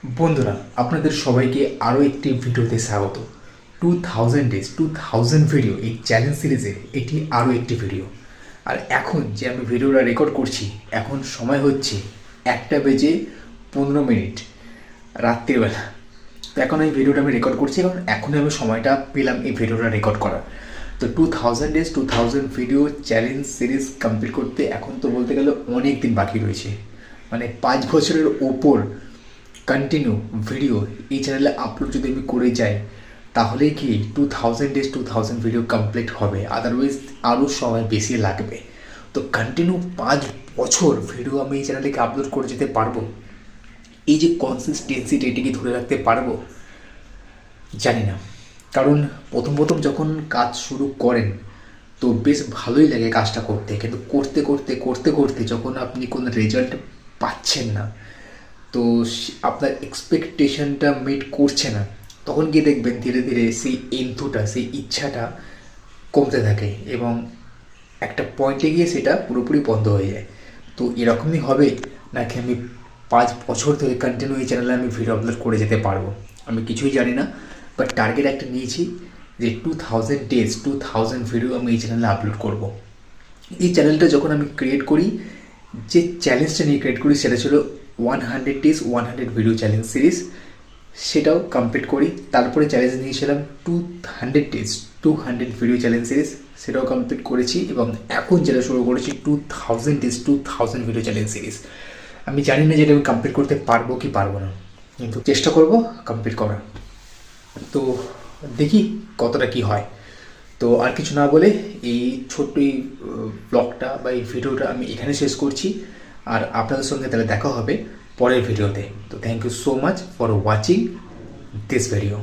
বন্ধুরা, আপনাদের সবাইকে আরও একটি ভিডিওতে স্বাগত। 2000 ডেজ 2000 ভিডিও এই চ্যালেঞ্জ সিরিজের এটি আরও একটি ভিডিও। আর এখন যে আমি ভিডিওটা রেকর্ড করছি, এখন সময় হচ্ছে 1:15 রাত্রিবেলা। তো এখন এই ভিডিওটা আমি রেকর্ড করছি, কারণ এখনই আমি সময়টা পেলাম এই ভিডিওটা রেকর্ড করার। তো 2000 days 2000 video challenge series complete করতে এখন তো বলতে গেলে অনেক দিন বাকি রয়েছে। মানে 5 বছরের ওপর কন্টিনিউ ভিডিও এই চ্যানেলে আপলোড যদি আমি করে যাই, তাহলেই কি 2000 ডেজ 2000 ভিডিও কমপ্লিট হবে। আদারওয়াইজ আরও সময় বেশি লাগবে। তো কন্টিনিউ 5 বছর ভিডিও আমি এই চ্যানেলে আপলোড করে যেতে পারবো? এই যে কনসিস্টেন্সিটা, এটি কি ধরে রাখতে পারবো? জানি না। কারণ প্রথম প্রথম যখন কাজ শুরু করেন তো বেশ ভালোই লাগে কাজটা করতে, কিন্তু করতে করতে করতে করতে যখন আপনি কোনো রেজাল্ট পাচ্ছেন না, তো আপনার এক্সপেকটেশনটা মিট করছে না, তখন গিয়ে দেখবেন ধীরে ধীরে সেই এন্থুটা, সেই ইচ্ছাটা কমতে থাকে এবং একটা পয়েন্টে গিয়ে সেটা পুরোপুরি বন্ধ হয়ে যায়। তো এরকমই হবে নাকি আমি 5 বছর ধরে কন্টিনিউ এই চ্যানেলে আমি ভিডিও আপলোড করে যেতে পারবো? আমি কিছুই জানি না, বাট টার্গেট একটা নিয়েছি যে 2000 ডেজ 2000 ভিডিও আমি এই চ্যানেলে আপলোড করব। এই চ্যানেলটা যখন আমি ক্রিয়েট করি, যে চ্যালেঞ্জটা নিয়ে ক্রিয়েট করি সেটা ছিল 100 ডেজ 100 ভিডিও চ্যালেঞ্জ সিরিজ। সেটাও কমপ্লিট করি। তারপরে চ্যালেঞ্জ নিয়েছিলাম 200 ডেজ 200 ভিডিও চ্যালেঞ্জ সিরিজ, সেটাও কমপ্লিট করেছি। এবং এখন যেটা শুরু করেছি 2000 ডেজ 2000 ভিডিও চ্যালেঞ্জ সিরিজ। আমি জানি না যেটা আমি কমপ্লিট করতে পারবো কি পারবো না, কিন্তু চেষ্টা করব কমপ্লিট করার। তো দেখি কতটা কি হয়। তো আর কিছু না বলে এই ছোট্ট এই ব্লগটা বা এই ভিডিওটা আমি এখানে শেষ করছি। আর আপনাদের সঙ্গে তাহলে দেখা হবে পরের ভিডিওতে। তো thank you so much for watching this video.